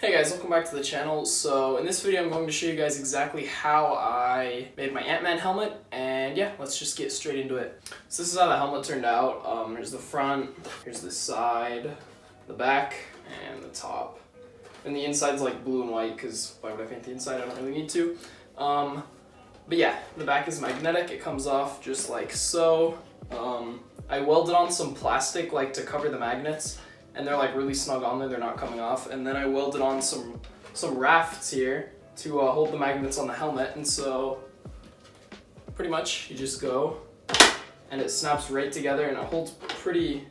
Hey guys, welcome back to the channel. So in this video I'm going to show you guys exactly how I made my Ant-Man helmet, and yeah, let's just get straight into it. So this is how the helmet turned out. Here's the front, here's the side, the back, and the top. And the inside's like blue and white because why would I paint the inside? I don't really need to. But yeah, the back is magnetic. It comes off just like so. I welded on some plastic like to cover the magnets, and they're like really snug on there, they're not coming off. And then I welded on some rafts here to hold the magnets on the helmet. And so pretty much you just go and it snaps right together and it holds pretty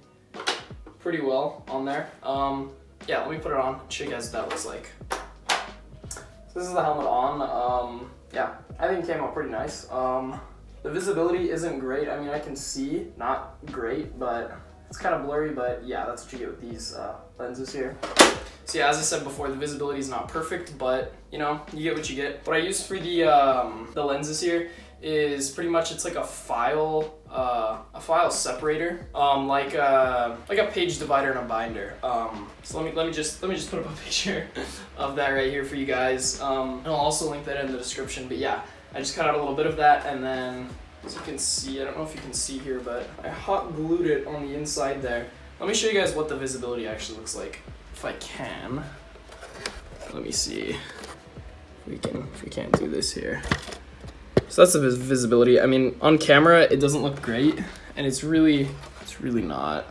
well on there. Yeah, let me put it on, show you guys what that looks like. So this is the helmet on. Yeah, I think it came out pretty nice. The visibility isn't great. I mean, I can see, not great, but it's kind of blurry, but yeah, that's what you get with these lenses here. So yeah, as I said before, the visibility is not perfect, but you know, you get what you get. What I used for the lenses here is pretty much, it's like a file separator, like a page divider and a binder. So let me just put up a picture of that right here for you guys. And I'll also link that in the description. But yeah, I just cut out a little bit of that, and then as you can see, I don't know if you can see here, but I hot glued it on the inside there. Let me show you guys what the visibility actually looks like, if I can. Let me see if we can't do this here. So that's the visibility. I mean, on camera it doesn't look great, and it's really not.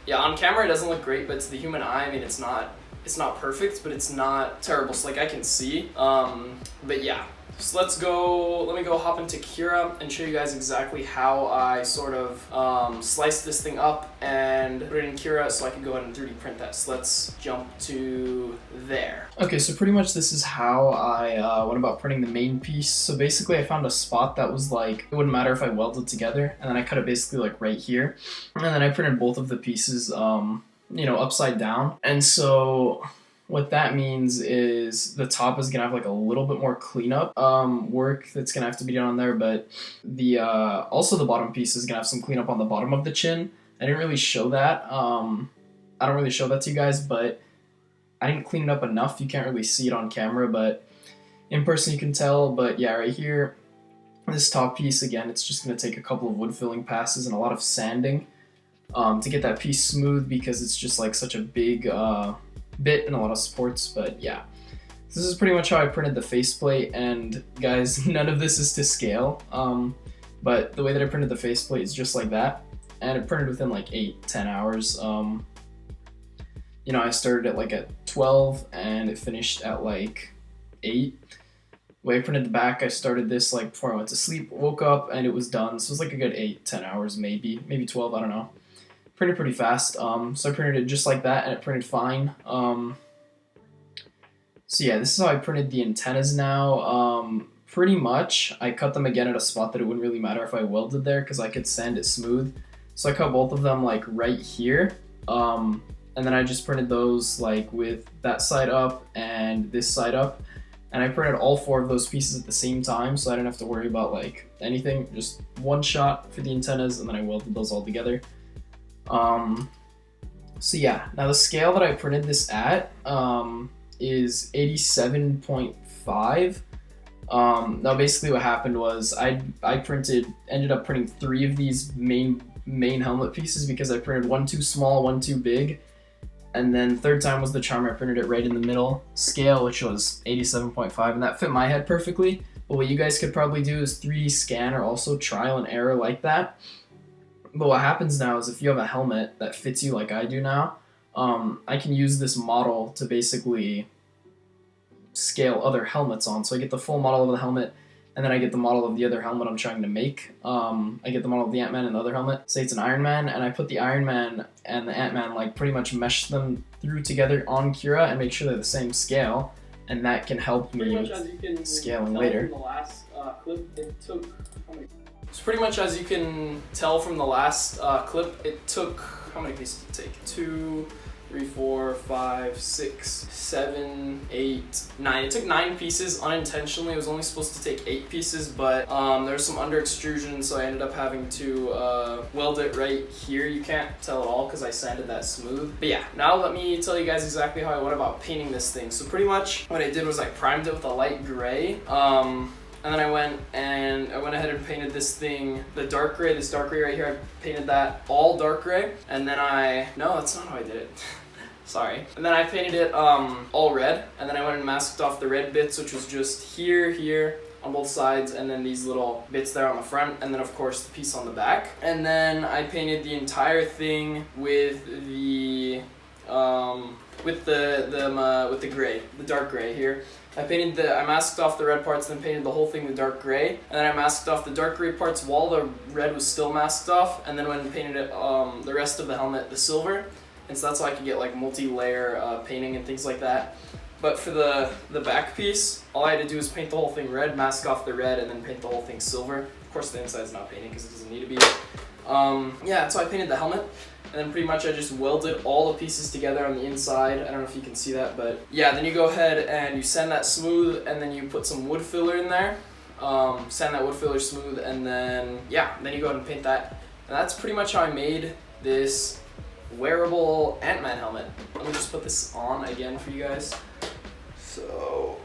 Yeah, on camera it doesn't look great, but to the human eye, I mean, it's not perfect, but it's not terrible. So like I can see. But yeah. So let me go hop into Cura and show you guys exactly how I sort of sliced this thing up and put it in Cura so I can go ahead and 3D print that. So let's jump to there. Okay, so pretty much this is how I went about printing the main piece. So basically I found a spot that was like, it wouldn't matter if I welded together, and then I cut it basically like right here. And then I printed both of the pieces, you know, upside down. And so what that means is the top is gonna have like a little bit more cleanup work that's gonna have to be done on there, but the also the bottom piece is gonna have some cleanup on the bottom of the chin. I didn't really show that. I don't really show that to you guys, but I didn't clean it up enough. You can't really see it on camera, but in person you can tell. But yeah, right here, this top piece, again, it's just gonna take a couple of wood filling passes and a lot of sanding to get that piece smooth, because it's just like such a big bit in a lot of sports. But yeah, this is pretty much how I printed the faceplate. And guys, none of this is to scale, but the way that I printed the faceplate is just like that, and it printed within like 8-10 hours. You know, I started at like at 12 and it finished at like 8. The way I printed the back, I started this like before I went to sleep, woke up, and it was done. So it was like a good 8-10 hours, maybe 12, I don't know. Printed pretty fast. So I printed it just like that, and it printed fine. So yeah, this is how I printed the antennas now. Pretty much, I cut them again at a spot that it wouldn't really matter if I welded there, because I could sand it smooth. So I cut both of them like right here. And then I just printed those like with that side up and this side up. And I printed all 4 of those pieces at the same time, so I didn't have to worry about like anything. Just one shot for the antennas, and then I welded those all together. So yeah, now the scale that I printed this at is 87.5. Now basically what happened was I ended up printing 3 of these main helmet pieces, because I printed 1 too small, 1 too big, and then third time was the charm. I printed it right in the middle scale, which was 87.5, and that fit my head perfectly. But what you guys could probably do is 3D scan, or also trial and error like that. But what happens now is if you have a helmet that fits you like I do now, I can use this model to basically scale other helmets on. So I get the full model of the helmet, and then I get the model of the other helmet I'm trying to make. I get the model of the Ant-Man and the other helmet. Say it's an Iron Man, and I put the Iron Man and the Ant-Man, like pretty much mesh them through together on Cura and make sure they're the same scale, and that can help me with scaling later. From the last clip, it took So pretty much, as you can tell from the last clip, it took, how many pieces did it take? 3, 4, 5, 6, 7, 8, 9. It took 9 pieces unintentionally. It was only supposed to take 8 pieces, but there was some under extrusion, so I ended up having to weld it right here. You can't tell at all because I sanded that smooth. But yeah, now let me tell you guys exactly how I went about painting this thing. So pretty much what I did was I primed it with a light gray. And then I went ahead and painted this thing, this dark gray right here. I painted that all dark gray. And then no, that's not how I did it. Sorry. And then I painted it all red. And then I went and masked off the red bits, which was just here, on both sides, and then these little bits there on the front, and then of course the piece on the back. And then I painted the entire thing with the gray, the dark gray here. I masked off the red parts, then painted the whole thing the dark gray, and then I masked off the dark gray parts while the red was still masked off, and then went and painted it, the rest of the helmet the silver, and so that's how I could get like multi-layer painting and things like that. But for the back piece, all I had to do was paint the whole thing red, mask off the red, and then paint the whole thing silver. Of course the inside's not painted because it doesn't need to be. Yeah, so I painted the helmet. And then pretty much I just welded all the pieces together on the inside. I don't know if you can see that, but yeah, then you go ahead and you sand that smooth, and then you put some wood filler in there. Sand that wood filler smooth, and then, yeah, then you go ahead and paint that. And that's pretty much how I made this wearable Ant-Man helmet. Let me just put this on again for you guys. So,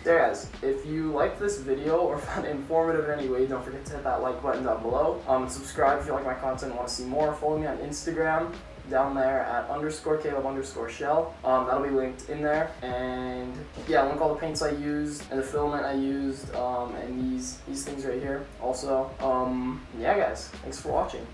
there guys, if you liked this video or found it informative in any way, don't forget to hit that like button down below. Subscribe if you like my content and want to see more. Follow me on Instagram down there at _Caleb_Shell. That'll be linked in there. And yeah, link all the paints I used and the filament I used, and these things right here also. Yeah guys, thanks for watching.